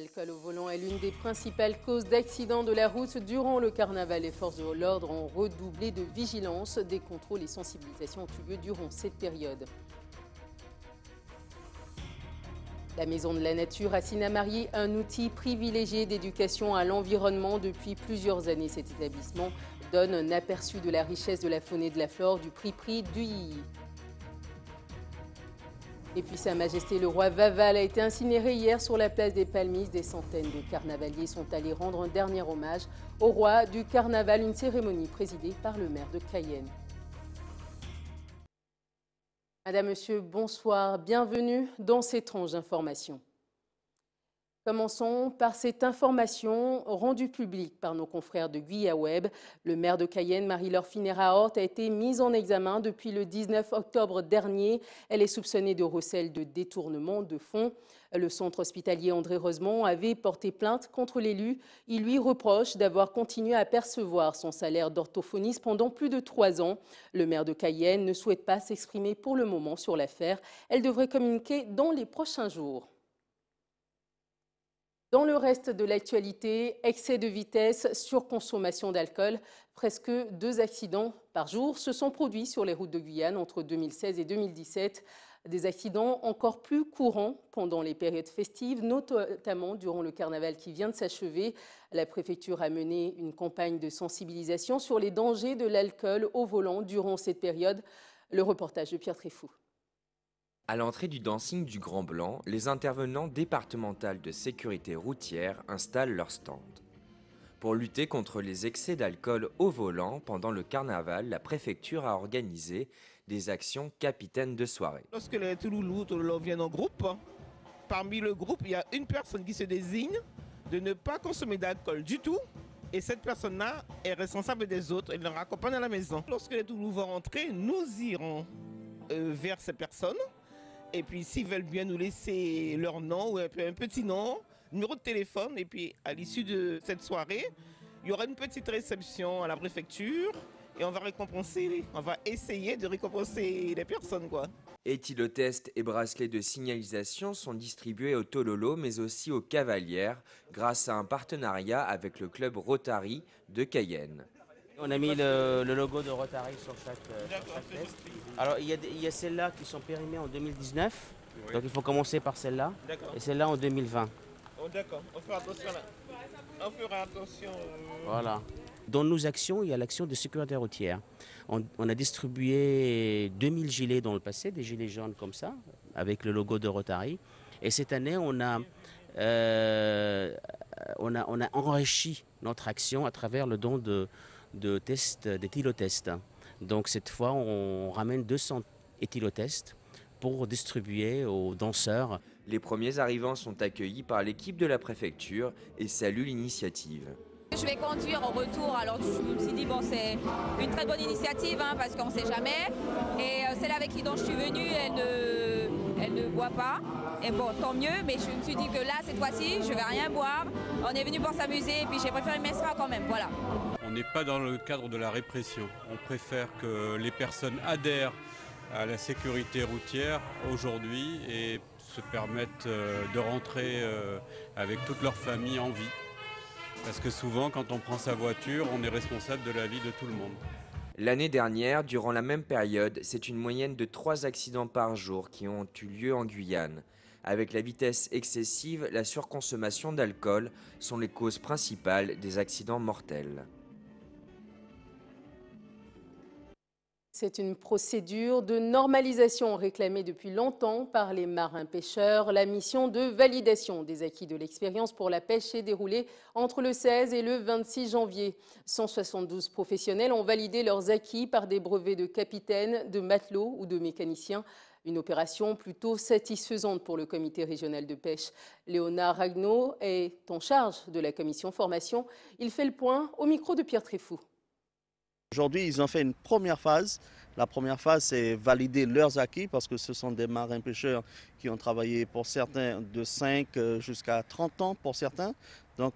L'alcool au volant est l'une des principales causes d'accidents de la route durant le carnaval. Les forces de l'ordre ont redoublé de vigilance. Des contrôles et sensibilisations ont eu lieu durant cette période. La Maison de la Nature à Sinnamary, un outil privilégié d'éducation à l'environnement depuis plusieurs années. Cet établissement donne un aperçu de la richesse de la faune et de la flore du Prix du Yii. Et puis Sa Majesté le Roi Vaval a été incinéré hier sur la place des Palmises. Des centaines de carnavaliers sont allés rendre un dernier hommage au roi du carnaval, une cérémonie présidée par le maire de Cayenne. Madame, Monsieur, bonsoir. Bienvenue dans ces tranches d'information. Commençons par cette information rendue publique par nos confrères de Guya Web. Le maire de Cayenne, Marie-Laure Phinera-Horth, a été mise en examen depuis le 19 octobre dernier. Elle est soupçonnée de recel de détournement de fonds. Le centre hospitalier André Rosemont avait porté plainte contre l'élu. Il lui reproche d'avoir continué à percevoir son salaire d'orthophoniste pendant plus de 3 ans. Le maire de Cayenne ne souhaite pas s'exprimer pour le moment sur l'affaire. Elle devrait communiquer dans les prochains jours. Dans le reste de l'actualité, excès de vitesse, surconsommation d'alcool, presque 2 accidents par jour se sont produits sur les routes de Guyane entre 2016 et 2017. Des accidents encore plus courants pendant les périodes festives, notamment durant le carnaval qui vient de s'achever. La préfecture a mené une campagne de sensibilisation sur les dangers de l'alcool au volant durant cette période. Le reportage de Pierre Tréfou. À l'entrée du dancing du Grand Blanc, les intervenants départementaux de sécurité routière installent leur stand. Pour lutter contre les excès d'alcool au volant pendant le carnaval, la préfecture a organisé des actions capitaines de soirée. Lorsque les Touloulous viennent en groupe, parmi le groupe, il y a une personne qui se désigne de ne pas consommer d'alcool du tout. Et cette personne-là est responsable des autres, elle leur accompagne à la maison. Lorsque les Touloulous vont rentrer, nous irons vers ces personnes. Et puis s'ils veulent bien nous laisser leur nom ou un petit nom, numéro de téléphone. Et puis à l'issue de cette soirée, il y aura une petite réception à la préfecture. Et on va essayer de récompenser les personnes, quoi. Éthylotest et bracelets de signalisation sont distribués aux Tololo, mais aussi aux Cavalières, grâce à un partenariat avec le club Rotary de Cayenne. On a mis le logo de Rotary sur chaque test. Alors il y a celles-là qui sont périmées en 2019, oui. Donc il faut commencer par celle-là, et celle-là en 2020. Oh, d'accord, on fera attention là. On fera attention. Voilà. Dans nos actions, il y a l'action de sécurité routière. On a distribué 2000 gilets dans le passé, des gilets jaunes comme ça, avec le logo de Rotary. Et cette année, on a enrichi notre action à travers le don de tests, d'éthylotests. Donc cette fois, on ramène 200 éthylotests pour distribuer aux danseurs. Les premiers arrivants sont accueillis par l'équipe de la préfecture et saluent l'initiative. Je vais conduire en retour, alors je me suis dit, bon, c'est une très bonne initiative, hein, parce qu'on ne sait jamais. Et celle avec qui dont je suis venue, elle ne boit pas. Et bon, tant mieux, mais je me suis dit que là, cette fois-ci, je ne vais rien boire. On est venu pour s'amuser, et puis j'ai préféré m'extraire quand même, voilà. On n'est pas dans le cadre de la répression. On préfère que les personnes adhèrent à la sécurité routière aujourd'hui et se permettent de rentrer avec toute leur famille en vie. Parce que souvent, quand on prend sa voiture, on est responsable de la vie de tout le monde. L'année dernière, durant la même période, c'est une moyenne de 3 accidents par jour qui ont eu lieu en Guyane. Avec la vitesse excessive, la surconsommation d'alcool sont les causes principales des accidents mortels. C'est une procédure de normalisation réclamée depuis longtemps par les marins-pêcheurs. La mission de validation des acquis de l'expérience pour la pêche est déroulée entre le 16 et le 26 janvier. 172 professionnels ont validé leurs acquis par des brevets de capitaine, de matelot ou de mécanicien. Une opération plutôt satisfaisante pour le comité régional de pêche. Léonard Ragnaud est en charge de la commission formation. Il fait le point au micro de Pierre Tréfou. Aujourd'hui, ils ont fait une première phase. La première phase, c'est valider leurs acquis parce que ce sont des marins-pêcheurs qui ont travaillé pour certains de 5 jusqu'à 30 ans pour certains. Donc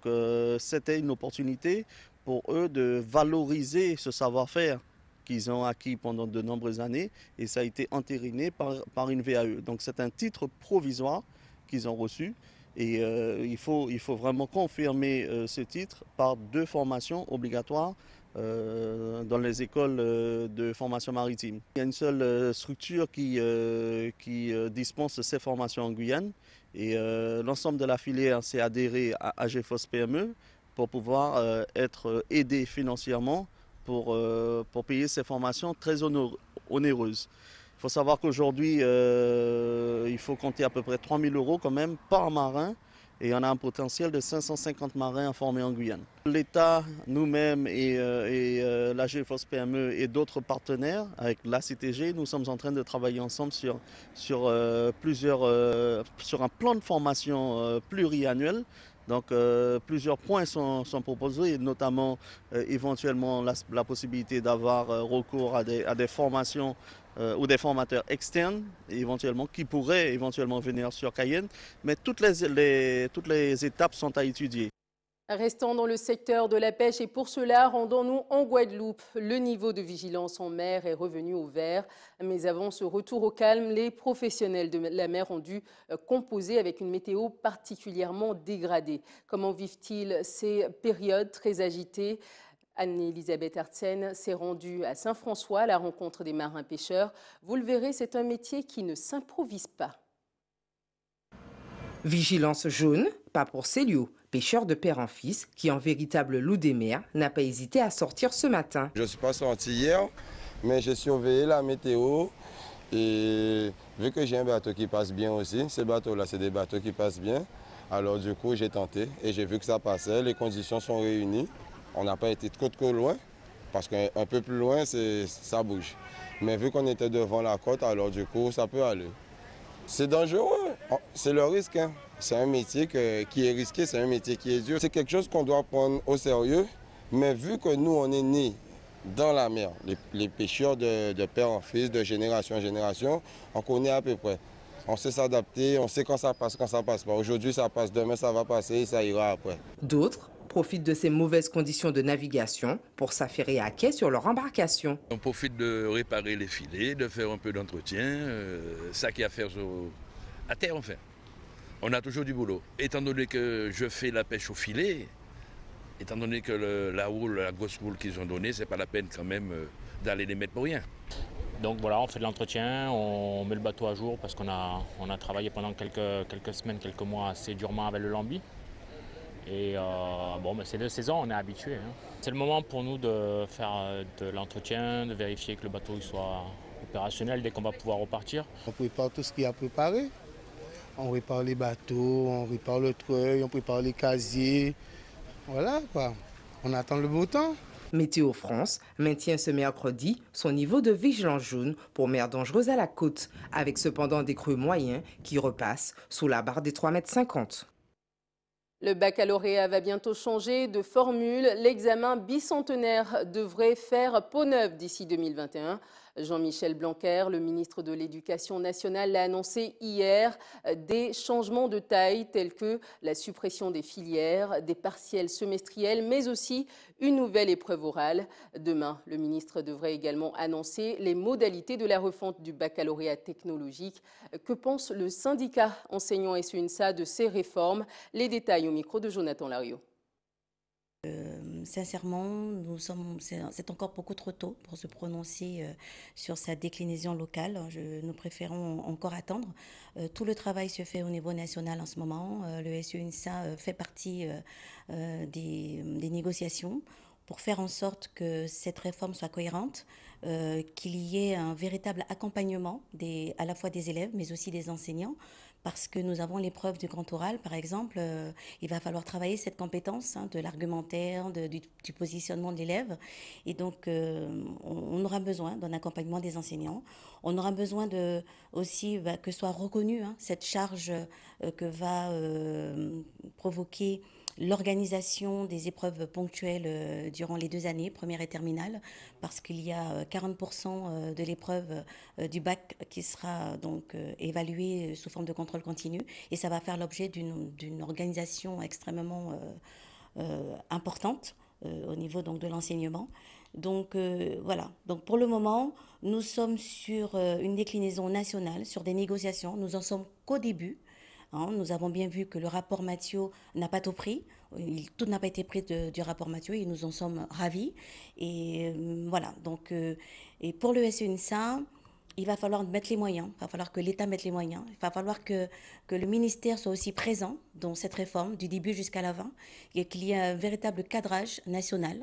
c'était une opportunité pour eux de valoriser ce savoir-faire qu'ils ont acquis pendant de nombreuses années et ça a été entériné par une VAE. Donc c'est un titre provisoire qu'ils ont reçu Et il faut vraiment confirmer ce titre par 2 formations obligatoires dans les écoles de formation maritime. Il y a une seule structure qui dispense ces formations en Guyane et l'ensemble de la filière s'est adhéré à AGFOS PME pour pouvoir être aidé financièrement pour payer ces formations très onéreuses. Il faut savoir qu'aujourd'hui, il faut compter à peu près 3 000 € quand même par marin et on a un potentiel de 550 marins à former en Guyane. L'État, nous-mêmes et l'AGFOS PME et d'autres partenaires, avec l'ACTG, nous sommes en train de travailler ensemble sur un plan de formation pluriannuel. Donc plusieurs points sont proposés, notamment éventuellement la possibilité d'avoir recours à des formations ou des formateurs externes éventuellement qui pourraient éventuellement venir sur Cayenne, mais toutes les étapes sont à étudier. Restons dans le secteur de la pêche et pour cela, rendons-nous en Guadeloupe. Le niveau de vigilance en mer est revenu au vert. Mais avant ce retour au calme, les professionnels de la mer ont dû composer avec une météo particulièrement dégradée. Comment vivent-ils ces périodes très agitées ? Anne-Elisabeth Artsen s'est rendue à Saint-François à la rencontre des marins-pêcheurs. Vous le verrez, c'est un métier qui ne s'improvise pas. Vigilance jaune, pas pour Célio, pêcheur de père en fils, qui en véritable loup des mers, n'a pas hésité à sortir ce matin. Je ne suis pas sorti hier, mais j'ai surveillé la météo et vu que j'ai un bateau qui passe bien aussi, ces bateaux-là, c'est des bateaux qui passent bien. Alors du coup, j'ai tenté et j'ai vu que ça passait, les conditions sont réunies. On n'a pas été trop loin, parce qu'un peu plus loin, ça bouge. Mais vu qu'on était devant la côte, alors du coup, ça peut aller. C'est dangereux, c'est le risque. Hein. C'est un métier qui est risqué, c'est un métier qui est dur. C'est quelque chose qu'on doit prendre au sérieux, mais vu que nous, on est nés dans la mer, les pêcheurs de père en fils, de génération en génération, on connaît à peu près. On sait s'adapter, on sait quand ça passe pas. Aujourd'hui, ça passe, demain, ça va passer et ça ira après. D'autres profitent de ces mauvaises conditions de navigation pour s'affairer à quai sur leur embarcation. On profite de réparer les filets, de faire un peu d'entretien, ça qu'il y a à faire à terre enfin. On a toujours du boulot. Étant donné que je fais la pêche au filet, étant donné que la grosse roule qu'ils ont donnée, c'est pas la peine quand même d'aller les mettre pour rien. Donc voilà, on fait de l'entretien, on met le bateau à jour parce qu'on a travaillé pendant quelques semaines, quelques mois assez durement avec le lambi. Et c'est de saison, on est habitué. Hein. C'est le moment pour nous de faire de l'entretien, de vérifier que le bateau soit opérationnel dès qu'on va pouvoir repartir. On prépare tout ce qu'il y a à préparer. On répare les bateaux, on répare le treuil, on prépare les casiers. Voilà quoi, on attend le beau temps. Météo France maintient ce mercredi son niveau de vigilance jaune pour mer dangereuse à la côte, avec cependant des creux moyens qui repassent sous la barre des 3,50 m. Le baccalauréat va bientôt changer de formule. L'examen bicentenaire devrait faire peau neuve d'ici 2021. Jean-Michel Blanquer, le ministre de l'Éducation nationale, l'a annoncé hier. Des changements de taille tels que la suppression des filières, des partiels semestriels, mais aussi une nouvelle épreuve orale. Demain, le ministre devrait également annoncer les modalités de la refonte du baccalauréat technologique. Que pense le syndicat enseignant SUNSA de ces réformes? Les détails au micro de Jonathan Lariot. Sincèrement, c'est encore beaucoup trop tôt pour se prononcer sur sa déclinaison locale. Nous préférons encore attendre. Tout le travail se fait au niveau national en ce moment. Le SUNSA fait partie des négociations pour faire en sorte que cette réforme soit cohérente, qu'il y ait un véritable accompagnement à la fois des élèves mais aussi des enseignants. Parce que nous avons l'épreuve du grand oral, par exemple, il va falloir travailler cette compétence de l'argumentaire, du positionnement de l'élève. Et donc, on aura besoin d'un accompagnement des enseignants. On aura besoin aussi que soit reconnue cette charge que va provoquer l'organisation des épreuves ponctuelles durant les 2 années, première et terminale, parce qu'il y a 40% de l'épreuve du bac qui sera donc évaluée sous forme de contrôle continu, et ça va faire l'objet d'une organisation extrêmement importante au niveau donc de l'enseignement. Donc voilà. Donc pour le moment, nous sommes sur une déclinaison nationale, sur des négociations. Nous en sommes qu'au début. Nous avons bien vu que le rapport Mathieu n'a pas tout pris. Tout n'a pas été pris du rapport Mathieu et nous en sommes ravis. Et voilà, donc, et pour le SENSA, il va falloir mettre les moyens, il va falloir que l'État mette les moyens, il va falloir que le ministère soit aussi présent dans cette réforme, du début jusqu'à la fin, et qu'il y ait un véritable cadrage national.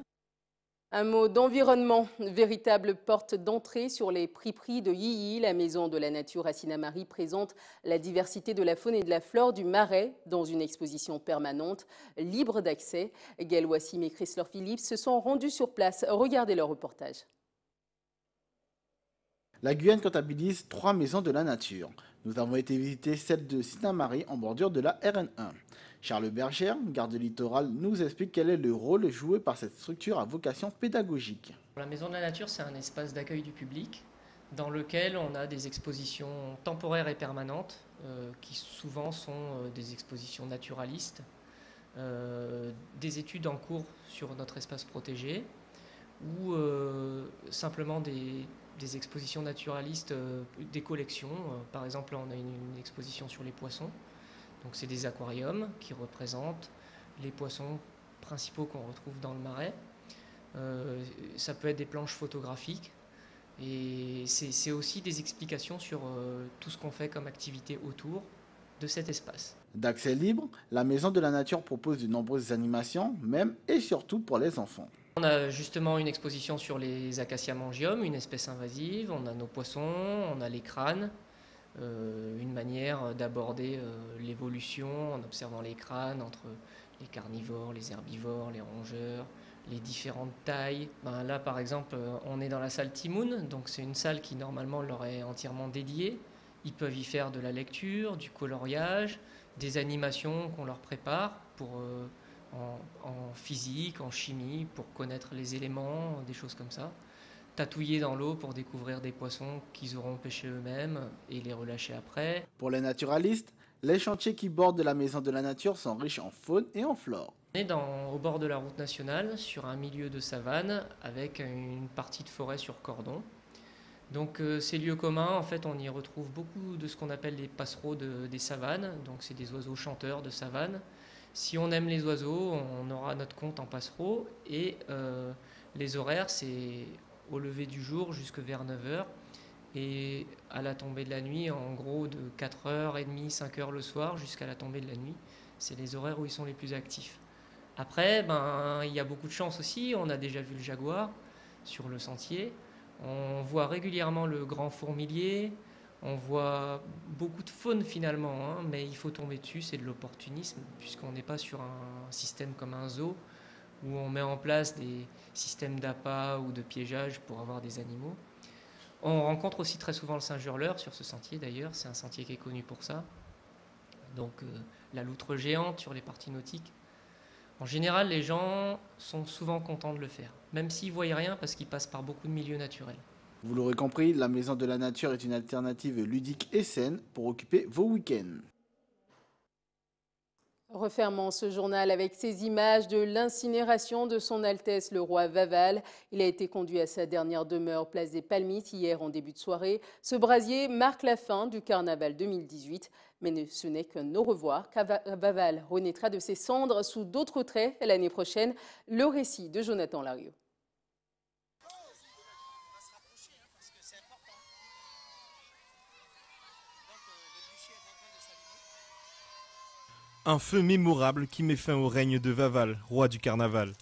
Un mot d'environnement, véritable porte d'entrée sur les prix de Yilli. La maison de la nature à Sinnamary présente la diversité de la faune et de la flore du Marais dans une exposition permanente, libre d'accès. Gaël Wassim et Chrysler Phillips se sont rendus sur place. Regardez leur reportage. La Guyane comptabilise 3 maisons de la nature. Nous avons été visiter celle de Sinnamary en bordure de la RN1. Charles Berger, garde littoral, nous explique quel est le rôle joué par cette structure à vocation pédagogique. La Maison de la Nature, c'est un espace d'accueil du public dans lequel on a des expositions temporaires et permanentes qui souvent sont des expositions naturalistes, des études en cours sur notre espace protégé ou simplement des expositions naturalistes, des collections. Par exemple, on a une exposition sur les poissons. Donc c'est des aquariums qui représentent les poissons principaux qu'on retrouve dans le Marais. Ça peut être des planches photographiques et c'est aussi des explications sur tout ce qu'on fait comme activité autour de cet espace. D'accès libre, la Maison de la Nature propose de nombreuses animations, même et surtout pour les enfants. On a justement une exposition sur les Acaciamangium, une espèce invasive, on a nos poissons, on a les crânes. Une manière d'aborder l'évolution en observant les crânes entre les carnivores, les herbivores, les rongeurs, les différentes tailles. Là, par exemple, on est dans la salle Timoun, donc c'est une salle qui normalement leur est entièrement dédiée. Ils peuvent y faire de la lecture, du coloriage, des animations qu'on leur prépare pour, en physique, en chimie, pour connaître les éléments, des choses comme ça. Tatouiller dans l'eau pour découvrir des poissons qu'ils auront pêchés eux-mêmes et les relâcher après. Pour les naturalistes, les chantiers qui bordent la Maison de la Nature sont riches en faune et en flore. On est au bord de la route nationale, sur un milieu de savane, avec une partie de forêt sur cordon. Donc ces lieux communs, en fait, on y retrouve beaucoup de ce qu'on appelle les passereaux des savanes. Donc c'est des oiseaux chanteurs de savane. Si on aime les oiseaux, on aura notre compte en passereau. Et les horaires, c'est au lever du jour jusque vers 9h et à la tombée de la nuit, en gros de 4h30, 5h le soir jusqu'à la tombée de la nuit. C'est les horaires où ils sont les plus actifs. Après, il y a beaucoup de chance aussi. On a déjà vu le jaguar sur le sentier. On voit régulièrement le grand fourmilier. On voit beaucoup de faune finalement, mais il faut tomber dessus, c'est de l'opportunisme puisqu'on n'est pas sur un système comme un zoo où on met en place des systèmes d'appât ou de piégeage pour avoir des animaux. On rencontre aussi très souvent le singe hurleur sur ce sentier d'ailleurs, c'est un sentier qui est connu pour ça. Donc la loutre géante sur les parties nautiques. En général, les gens sont souvent contents de le faire, même s'ils ne voient rien parce qu'ils passent par beaucoup de milieux naturels. Vous l'aurez compris, la Maison de la Nature est une alternative ludique et saine pour occuper vos week-ends. Refermons ce journal avec ces images de l'incinération de son Altesse le roi Vaval. Il a été conduit à sa dernière demeure, place des Palmites, hier en début de soirée. Ce brasier marque la fin du carnaval 2018. Mais ce n'est qu'un au revoir, car Vaval renaîtra de ses cendres sous d'autres traits l'année prochaine. Le récit de Jonathan Larieux. Un feu mémorable qui met fin au règne de Vaval, roi du carnaval.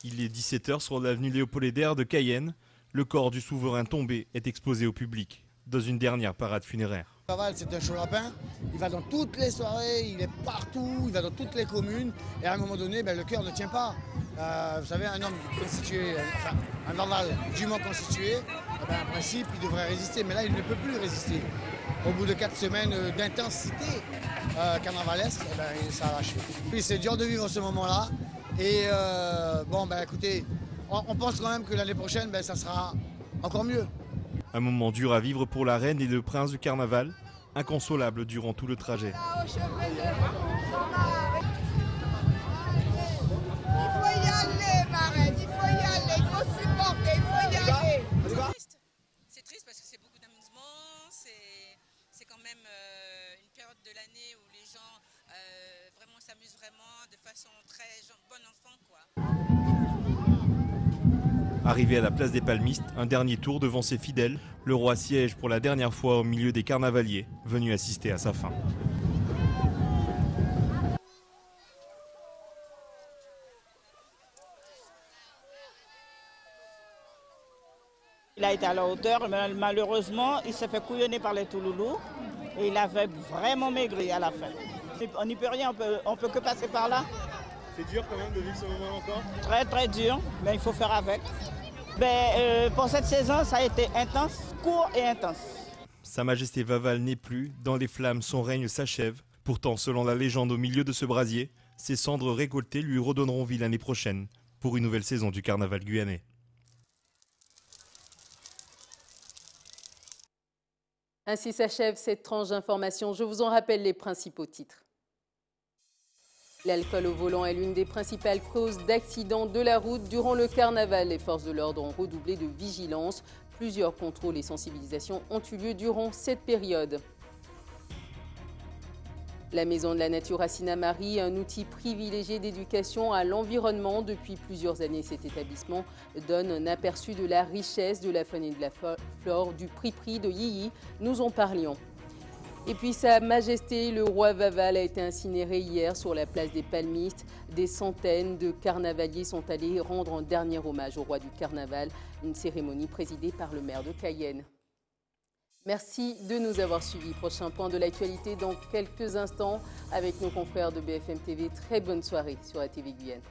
Il est 17h sur l'avenue Léopold-Lédère de Cayenne. Le corps du souverain tombé est exposé au public, dans une dernière parade funéraire. Vaval, c'est un chaud lapin. Il va dans toutes les soirées, il est partout, il va dans toutes les communes. Et à un moment donné, le cœur ne tient pas. Vous savez, un homme constitué, un Vaval dûment constitué, en principe, il devrait résister. Mais là, il ne peut plus résister. Au bout de 4 semaines d'intensité carnavalesque, ça a lâché. Oui, c'est dur de vivre ce moment-là. Et écoutez, on pense quand même que l'année prochaine, ça sera encore mieux. Un moment dur à vivre pour la reine et le prince du carnaval, inconsolable durant tout le trajet. Il faut y aller, ma reine, il faut y aller, il faut supporter, il faut y aller. C'est triste parce que c'est beaucoup d'amusement, c'est quand même une période Arrivé à la place des Palmistes, un dernier tour devant ses fidèles, le roi siège pour la dernière fois au milieu des carnavaliers, venus assister à sa fin. Il a été à la hauteur, mais malheureusement, il s'est fait couillonner par les Touloulous et il avait vraiment maigri à la fin. On n'y peut rien, on peut que passer par là. C'est dur quand même de vivre ce moment encore? Très très dur, mais il faut faire avec. Pour cette saison, ça a été intense, court et intense. Sa Majesté Vaval n'est plus, dans les flammes son règne s'achève. Pourtant, selon la légende au milieu de ce brasier, ses cendres récoltées lui redonneront vie l'année prochaine, pour une nouvelle saison du carnaval guyanais. Ainsi s'achève cette tranche d'information. Je vous en rappelle les principaux titres. L'alcool au volant est l'une des principales causes d'accidents de la route durant le carnaval. Les forces de l'ordre ont redoublé de vigilance. Plusieurs contrôles et sensibilisations ont eu lieu durant cette période. La Maison de la Nature à Sinnamary, un outil privilégié d'éducation à l'environnement. Depuis plusieurs années, cet établissement donne un aperçu de la richesse de la faune et de la flore du Prix de Yilli. Nous en parlions. Et puis Sa Majesté, le roi Vaval, a été incinéré hier sur la place des Palmistes. Des centaines de carnavaliers sont allés rendre un dernier hommage au roi du carnaval. Une cérémonie présidée par le maire de Cayenne. Merci de nous avoir suivis. Prochain point de l'actualité dans quelques instants avec nos confrères de BFM TV. Très bonne soirée sur la TV Guyane.